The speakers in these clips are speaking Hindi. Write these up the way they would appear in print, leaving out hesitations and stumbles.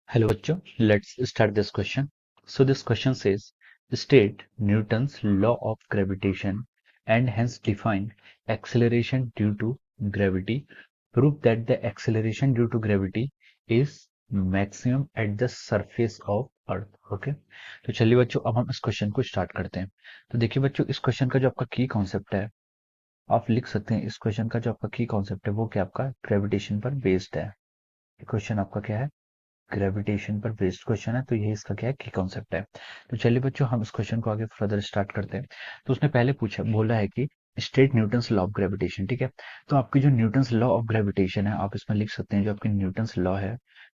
Hello बच्चों, let's start this question. So this question says, state Newton's law of gravitation and hence define acceleration due to gravity. Prove that the acceleration due to gravity is maximum at the surface of Earth. Okay, तो चलिए बच्चों, अब हम इस क्वेश्चन को स्टार्ट करते हैं। तो देखिए बच्चों, इस क्वेश्चन का जो आपका की कॉन्सेप्ट है, आप लिख सकते हैं इस क्वेश्चन का जो आपका की कॉन्सेप्ट है वो क्या आपका ग्रेविटेशन पर बेस्ड है। क्वेश्चन आपका क्या है, ग्रेविटेशन पर बेस्ड क्वेश्चन है, तो ये इसका क्या है की कॉन्सेप्ट है। तो चलिए बच्चों, हम इस क्वेश्चन को आगे फर्दर स्टार्ट करते हैं। तो उसने पहले पूछा, बोला है कि state Newton's law of gravitation. ठीक है, तो आपकी जो न्यूटन्स लॉ ऑफ ग्रेविटेशन है, आप इसमें लिख सकते हैं जो आपकी न्यूटन्स लॉ है।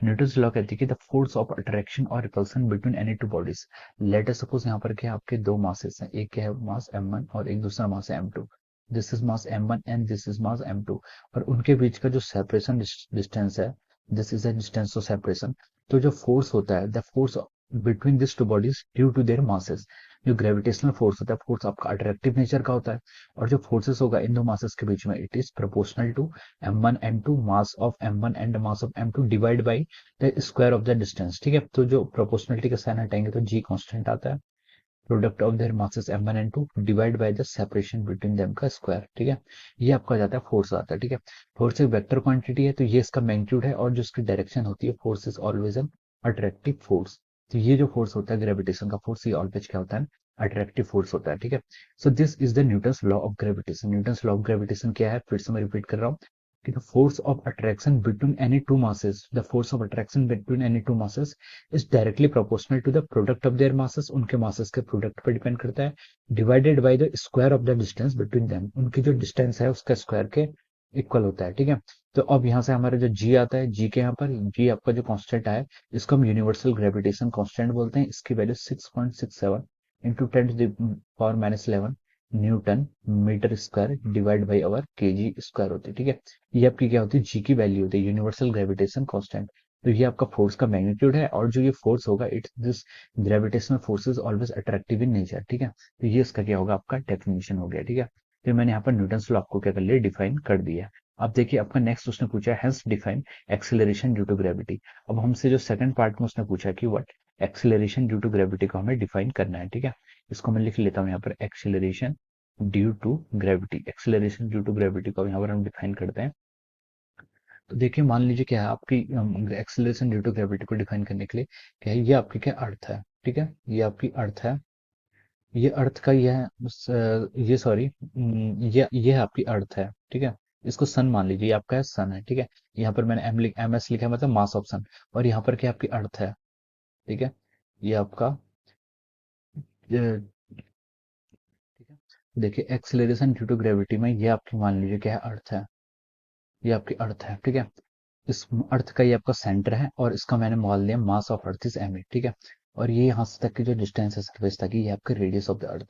न्यूटन्स लॉ कहती है कि द फोर्स ऑफ अट्रैक्शन और repulsion between any two bodies. Let us suppose यहाँ पर क्या आपके दो मासेस हैं, एक क्या है मास m1 और एक दूसरा मास है m2। This is mass m1 and this is mass m2, और उनके बीच का जो सेपरेशन डिस्टेंस है, this is the distance of separation. तो जो फोर्स होता है, the force between this two bodies due to their masses, जो ग्रेविटेशनल फोर्स होता है, फोर्स आपका अट्रैक्टिव नेचर का होता है। और जो फोर्सेस होगा इन दो मासेस के बीच में, it is proportional to m1 m2, mass of m1 and mass of m2 divide by the square of the distance. ठीक है, तो जो प्रोपोर्शनलिटी का साइन हटाएंगे तो g कांस्टेंट आता है, product of their masses m1 and 2 divide by the separation between them का स्क्वायर। ठीक है, ये आपका आ जाता है फोर्स आता है। ठीक है, फोर्स एक वेक्टर क्वांटिटी है, तो ये इसका मैग्नीट्यूड है, और जो इसकी डायरेक्शन होती है, force is always an attractive force. तो ये जो फोर्स होता है ग्रेविटेशन का फोर्स, ये ऑलवेज क्या होता है, अट्रैक्टिव फोर्स होता है। ठीक है, सो this is the Newton's law of gravitation. Newton's law of gravitation क्या है, फिर से मैं रिपीट कर रहा हूँ कि the force of attraction between any two masses, the force of attraction between any two masses is directly proportional to the product of their masses, उनके masses के product पे depend करता है, divided by the square of the distance between them, उनकी जो distance है उसका square के इक्वल होता है। ठीक है, तो अब यहाँ से हमारा जो g आता है, g के यहाँ पर g आपका जो कांस्टेंट है, इसको हम यूनिवर्सल ग्रेविटेशन कांस्टेंट बोलते हैं। इसकी value 6.67 into 10⁻11 newton metre square divide by our KG square होती है। ठीक है, ये आपकी क्या होती है, जी की वैल्यू होती है, यूनिवर्सल ग्रेविटेशन कांस्टेंट। तो ये आपका फोर्स का मैग्नीट्यूड है, और जो ये फोर्स होगा, it's this gravitational force is always attractive in nature. ठीक है, तो ये इसका क्या होगा, आपका डेफिनेशन हो गया। ठीक है, फिर मैंने यहाँ पर न्यूटन्स लॉ आपको क्या कर लिया, डिफाइन कर दिया। अब देखिए आपका नेक्स्ट उसने पूछा है, hence define acceleration due to gravity. अब हमसे जो सेकंड पार्ट में उसने पूछा कि what acceleration due to gravity को हमें डिफाइन करना है। ठीक है, इसको मैं लिख लेता हूँ यहाँ पर, acceleration due to gravity. Acceleration due to gravity को यहाँ पर हम डिफाइन करते हैं। तो देखिए, मान लीजिए क्या है आपकी एक्सेलरेशन ड्यू टू ग्रेविटी को डिफाइन करने के लिए क्या है, ये आपकी क्या अर्थ है। ठीक है, ये आपकी अर्थ है, ये अर्थ का ये है ये सॉरी, ये आपकी अर्थ है। ठीक है, इसको सन मान लीजिए, ये आपका है सन है। ठीक है, यहाँ पर मैंने एम एस लिखा है, मतलब मास ऑफ सन, और यहाँ पर क्या आपकी अर्थ है। ठीक है, ये आपका ठीक है, देखिए एक्सेलरेशन ड्यू टू ग्रेविटी में ये आपकी मान लीजिए क्या है, अर्थ है, ये आपकी अर्थ है। ठीक है, इस अर्थ का ये आपका सेंटर है, और इसका मैंने मान लिया mass of earth is M. ठीक है, और ये यहाँ से तक की जो डिस्टेंस है सरफेस तक की, ये आपका रेडियस ऑफ द अर्थ।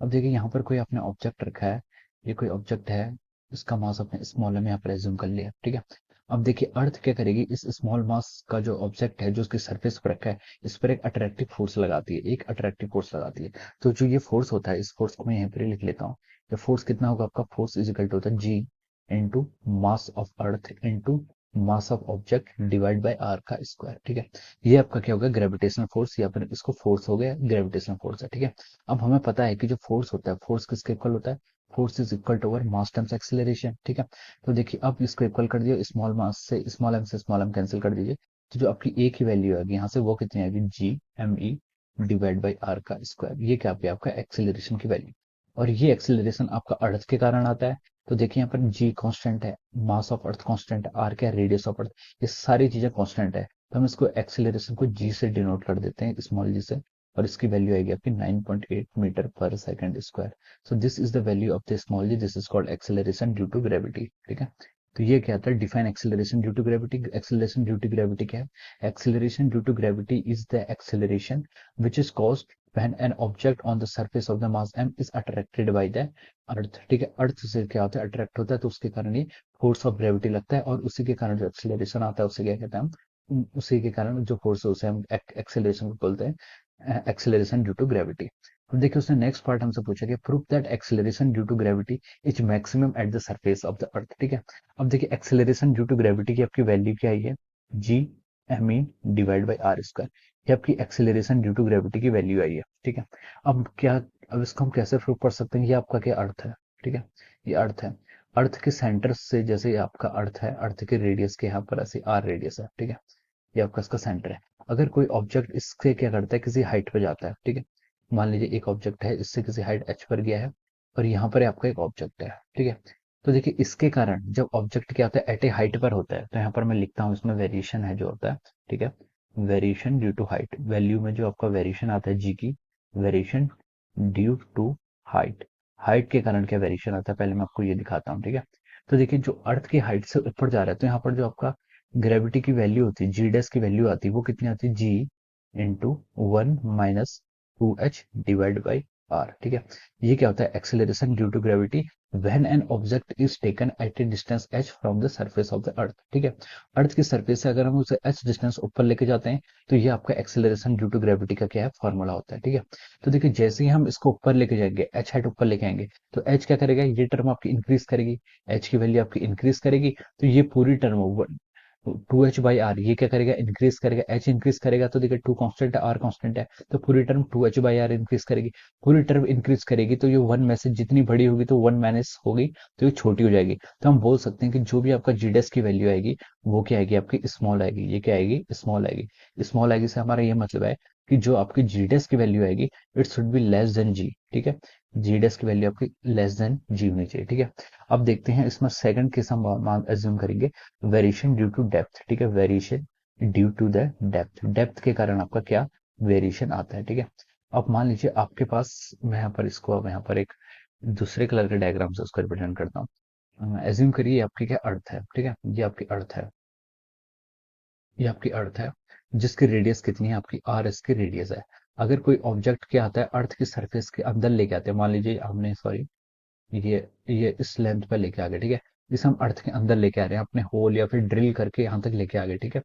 अब देखिए यहाँ पर कोई आपने ऑब्जेक्ट रखा है, ये कोई ऑब्जेक्ट है, इसका मास आपने स्मॉल में यहाँ पर एज्यूम कर लिया। ठीक है, अब देखिए अर्थ क्या करेगी, इस स्मॉल मास का जो ऑब्जेक्ट है, जो उसकी सरफेस पर रखा है, इस पर एक अट्रैक्टिव फोर्स लगाती है, एक अट्रैक्टिव फोर्स लगाती है। तो जो ये फोर्स होता है, इस फोर्स को मैं यहाँ पर लिख लेता हूँ। ये फोर्स कितना होगा, आपका फोर्स इज इक्वल टू होता है g into mass of earth into mass of object divide by r का स्क्वायर। ठीक है, ये आपका क्या होगा, ग्रेविटेशनल फोर्स, या फिर इसको फोर्स हो गया, ग्रेविटेशनल फोर्स है। ठीक है, अब हमें पता है कि जो फोर्स होता है, फोर्स किसके इक्वल होता है, force is equal to over mass times acceleration. ठीक है, तो देखिए अब इसको इक्वल कर दिया, स्मॉल मास से स्मॉल एम कैंसिल कर दीजिए, तो जो आपकी एक ही वैल्यू आएगी यहाँ से, वो कितनी आएगी, G M E divide by R का स्क्वायर। ये क्या पे आपका एक्सीलरेशन की वैल्यू, और ये एक्सीलरेशन आपका अर्थ के कारण आता है। तो देखिए यहाँ पर जी कांस्टेंट है, मास ऑफ अर्थ कांस्टेंट है, आर क्या रेडियस ऑफ अर्थ, ये सारी चीजें कांस्टेंट है, तो हम इसको एक्सीलरेशन को जी से डिनोट कर देते हैं, स्मॉल जी से, और इसकी वैल्यू आएगी आपकी 9.8 मीटर पर second square. So this is the value of the small G, this is called acceleration due to gravity. ठीक है, तो ये क्या था, define acceleration due to gravity. Acceleration due to gravity क्या है, acceleration due to gravity is the acceleration which is caused when an object on the surface of the mass m is attracted by the अर्थ। ठीक है, अर्थ से क्या होता है, अट्रैक्ट होता है, तो उसके कारण ये फोर्स ऑफ ग्रेविटी लगता है, और उसी के कारण जो एक्सेलरेशन आता है, उसे क्या कहते हैं हम, उसी के कारण जो फोर्स है उसे हम एक्सेलरेशन बोलते हैं, एक्सेलरेशन ड्यू टू ग्रेविटी। अब देखिए उसने नेक्स्ट पार्ट हमसे पूछा कि prove that acceleration due to gravity is maximum at the surface of the earth. ठीक है, अब देखिए एक्सेलरेशन ड्यू टू ग्रेविटी की आपकी वैल्यू क्या आई है, G M E divide by R square. ये आपकी एक्सेलरेशन ड्यू टू ग्रेविटी की वैल्यू आई है, ठीक है। अब क्या, अब इसको हम कैसे प्रूव कर सकते हैं, ये आपका क्या अर्थ है, ठीक है। ये अर्थ है, अर्थ के सेंटर से, जैसे ये आपका अर्थ है, अर्थ के रेडियस के यहाँ पर ऐसे आर रेडियस है, ठीक है। ये आपका इसका सेंटर है। अगर कोई ऑब्जेक्ट इससे क्या करता है, किसी हाइट पे जाता है, ठीक है। मान लीजिए एक ऑब्जेक्ट है, इससे किसी हाइट एच पर गया है, और यहाँ पर आपका एक ऑब्जेक्ट है, ठीक है। तो देखिए इसके कारण जब ऑब्जेक्ट क्या होता है, एट ए हाइट पर होता है, तो यहाँ पर मैं लिखता हूँ, इसमें वेरिएशन है जो होता है, ठीक है। Variation due to height, value में जो आपका वेरिएशन आता है जी की, variation due to height, height के कारण क्या वेरिएशन आता है, पहले मैं आपको ये दिखाता हूँ, ठीक है। तो देखिए जो अर्थ की हाइट से ऊपर जा रहा है, तो यहाँ पर जो आपका ग्रेविटी की वैल्यू होती है, जी डैश की वैल्यू आती है, वो कितनी आती है, g into 1 - 2h divide by r, ठीक है। ये क्या होता है, acceleration due to gravity when an object is taken at a distance h from the surface of the earth, ठीक है। अर्थ की सरफेस से अगर हम उसे h डिस्टेंस ऊपर लेके जाते हैं, तो ये आपका एक्सेलरेशन ड्यू टू ग्रेविटी का क्या है, फॉर्मूला होता है, ठीक है। तो देखिए जैसे ही हम इसको ऊपर लेके जाएंगे, h हाइट ऊपर लेके आएंगे, तो h क्या करेगा, ये टर्म आपकी इंक्रीज करेगी, h की वैल्यू आपकी इंक्रीज करेगी, तो ये पूरी टर्म 2h/r ये क्या करेगा, इंक्रीज करेगा, h इंक्रीज करेगा, तो देखिए 2 कांस्टेंट है, r कांस्टेंट है, तो पूरी टर्म 2h/r इंक्रीज करेगी, पूरी टर्म इंक्रीज करेगी, तो ये वन में से जितनी बड़ी होगी तो वन माइनस होगी, तो ये छोटी हो जाएगी। तो हम बोल सकते हैं कि जो भी आपका जीडेस की वैल्यू आएगी, वो क्या आएगी, आपकी स्मॉल आएगी। ये क्या आएगी, स्मॉल आएगी। स्मॉल आएगी से हमारा ये मतलब है कि जो आपकी जीडेस की वैल्यू आएगी, it should be less than g, ठीक है। जीडेस की वैल्यू आपकी लेस देन जी होनी चाहिए, ठीक है। अब देखते हैं इसमें सेकंड केस हम एज्यूम करेंगे, वेरिएशन ड्यू टू डेप्थ, ठीक है। Variation due to the depth, depth के कारण आपका क्या वेरिएशन आता है, ठीक है। अब मान लीजिए आपके पास, मैं यहाँ पर इसको अब यहाँ पर एक दूसरे कलर के डायग्राम से उसको रिप्रेजेंट करता हूँ। एज्यूम करिए आपकी क्या अर्थ है, ठीक है। ये आपकी अर्थ है, ये आपकी अर्थ है, जिसकी रेडियस कितनी है, आपकी आर इसकी रेडियस है। अगर कोई ऑब्जेक्ट क्या आता है, अर्थ की सरफेस के अंदर लेके आते हैं, मान लीजिए हमने, सॉरी, ये इस लेंथ पे लेके आ गए, ठीक है। इसे हम अर्थ के अंदर लेके आ रहे हैं, अपने होल या फिर ड्रिल करके यहाँ तक लेके आ गए, ठीक है।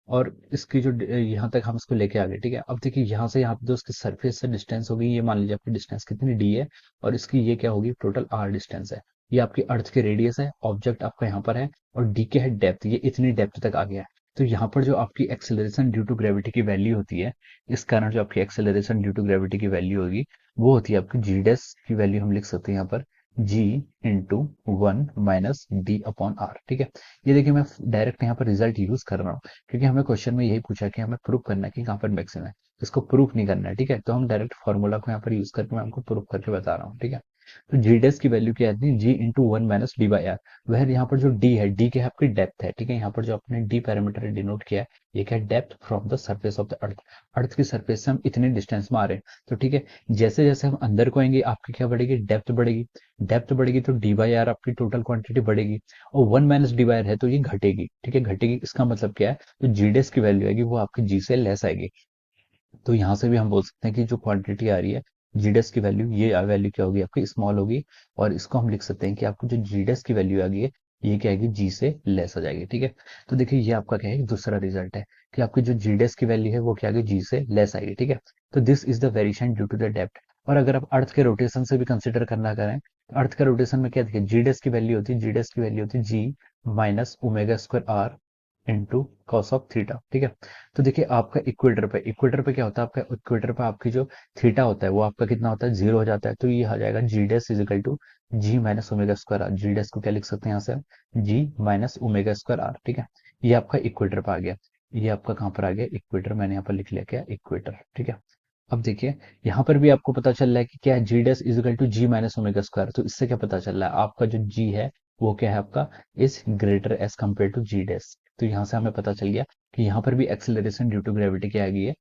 और इसकी जो यहाँ तक हम इसको लेके आ गए, ठीक है। अब देखिए यहाँ से यहाँ पे जो उसकी सरफेस से डिस्टेंस होगी, ये मान लीजिए आपकी डिस्टेंस कितनी डी है, और इसकी ये क्या होगी, टोटल आर डिस्टेंस है। ये आपकी अर्थ की रेडियस है, ऑब्जेक्ट आपका यहाँ पर है, और डी के है डेप्थ, ये इतनी डेप्थ तक आ गया है। तो यहाँ पर जो आपकी एक्सेलरेशन ड्यू टू ग्रेविटी की वैल्यू होती है, इस कारण जो आपकी एक्सेलरेशन ड्यू टू ग्रेविटी की वैल्यू होगी, वो होती है आपकी जी डैश की वैल्यू, हम लिख सकते हैं यहाँ पर जी इंटू 1 - d/r, ठीक है। ये देखिए मैं डायरेक्ट यहाँ पर रिजल्ट यूज कर रहा हूँ, क्योंकि हमें क्वेश्चन में यही पूछा कि हमें प्रूफ करना है कि कहाँ पर मैक्सिमम है, इसको प्रूफ नहीं करना है, ठीक है। तो हम डायरेक्ट फॉर्मूला को यहाँ पर यूज करके मैं आपको प्रूफ करके बता रहा हूँ, ठीक है। तो जी डैश की वैल्यू क्या आती है, जी इंटू 1 - d/r। वह यहाँ पर जो डी है, डी क्या है, आपकी डेप्थ है, ठीक है। यहाँ पर जो आपने डी पैरामीटर डिनोट किया है, ये क्या है, depth from the surface of the earth. Earth की सरफेस से हम इतने डिस्टेंस में आ रहे हैं, तो ठीक है। जैसे जैसे हम अंदर को आएंगे, आपकी क्या बढ़ेगी, डेप्थ बढ़ेगी। डेप्थ बढ़ेगी तो डी/आर आपकी टोटल क्वांटिटी बढ़ेगी, और 1 - d/r है तो ये घटेगी, ठीक है, घटेगी। इसका मतलब क्या है, तो जीडीएस की वैल्यू आएगी, वो आपकी जी से लेस आएगी। तो यहाँ से भी हम बोल सकते हैं कि जो क्वांटिटी आ रही है जीडीएस की वैल्यू, ये वैल्यू क्या होगी, आपकी स्मॉल होगी। और इसको हम लिख सकते हैं कि आपको जो जीडीएस की वैल्यू आ गई है, ये क्या आएगी, जी से लेस हो जाएगी, ठीक है। तो देखिए ये आपका क्या है, दूसरा रिजल्ट है कि आपकी जो जीडीएस की वैल्यू है, वो क्या आएगी, जी से लेस आएगी, ठीक है। तो this is the variation due to the depth. और अगर आप अर्थ के रोटेशन से भी कंसिडर करना करें, तो अर्थ का रोटेशन में क्या देखिए, जीडीएस की वैल्यू होती है, जीडीएस की वैल्यू होती है g minus omega square r into cos of theta, ठीक है। तो देखिए आपका इक्वेटर पे क्या होता है, आपका इक्वेटर पे आपकी जो थीटा होता है, वो आपका कितना होता है, 0 हो जाता है। तो ये आ जाएगा g dash is equal to g minus omega square r. G dash को क्या लिख सकते हैं यहाँ से, g minus omega square r, ठीक है। ये आपका इक्वेटर पे आ गया। ये आपका कहाँ पर आ गया, इक्वेटर, मैंने यहाँ पर लिख लिया क्या, इक्वेटर, ठीक है। अब देखिए यहाँ पर भी आपको पता चल रहा है कि क्या है, g dash is equal to g minus omega square. तो इससे क्या पता चल रहा है, आपका जो जी है, वो क्या है, आपका is greater as compare to G dash. तो यहाँ से हमें पता चल गया कि यहाँ पर भी एक्सेलरेशन ड्यू टू ग्रेविटी क्या आ गई है,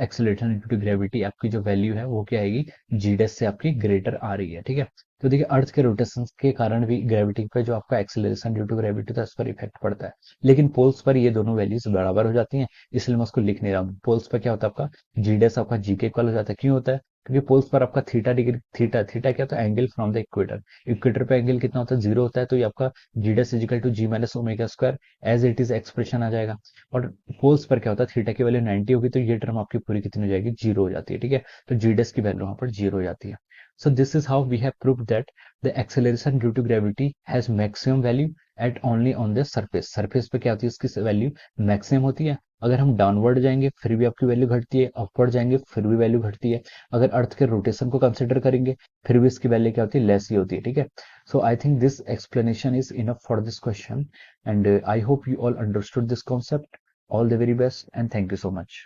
एक्सेलरेशन ड्यू टू ग्रेविटी आपकी जो वैल्यू है, वो क्या आएगी, जी डैश से आपकी ग्रेटर आ रही है, ठीक है। तो देखिए अर्थ के रोटेशन के कारण भी ग्रेविटी पे जो आपका एक्सेलरेशन ड्यू टू ग्रेविटी था, इस पर इफेक्ट पड़ता है। लेकिन पोल्स पर ये दोनों वैल्यूज बराबर हो जाती हैं, इसलिए मैं उसको लिख नहीं रहा हूँ। पोल्स पर क्या होता है, आपका जी डैश आपका जी के इक्वल हो जाता है। क्यों होता है, क्योंकि पोल्स पर आपका थीटा डिग्री, थीटा थीटा क्या होता है, angle from the equator. Equator पे एंगल कितना होता है, 0 होता है। तो ये आपका g dash is equal to g minus omega square as it is expression आ जाएगा। और पोल्स पर क्या होता है, थीटा की वैल्यू 90 होगी, तो ये टर्म आपकी पूरी कितनी हो जाएगी, 0 हो जाती है, ठीक है। तो जी डैश की वैल्यू वहां पर 0 हो जाती है। So this is how we have proved that the acceleration due to gravity has maximum value at only on the surface. Surface पे क्या होती है, इसकी वैल्यू मैक्सिमम होती है। अगर हम डाउनवर्ड जाएंगे फिर भी आपकी वैल्यू घटती है, अपवर्ड जाएंगे फिर भी वैल्यू घटती है। अगर अर्थ के रोटेशन को कंसिडर करेंगे फिर भी इसकी वैल्यू क्या होती है, लेस ही होती है। ठीक है, so I think this explanation is enough for this question, and I hope you all understood this concept. All the very best and thank you so much.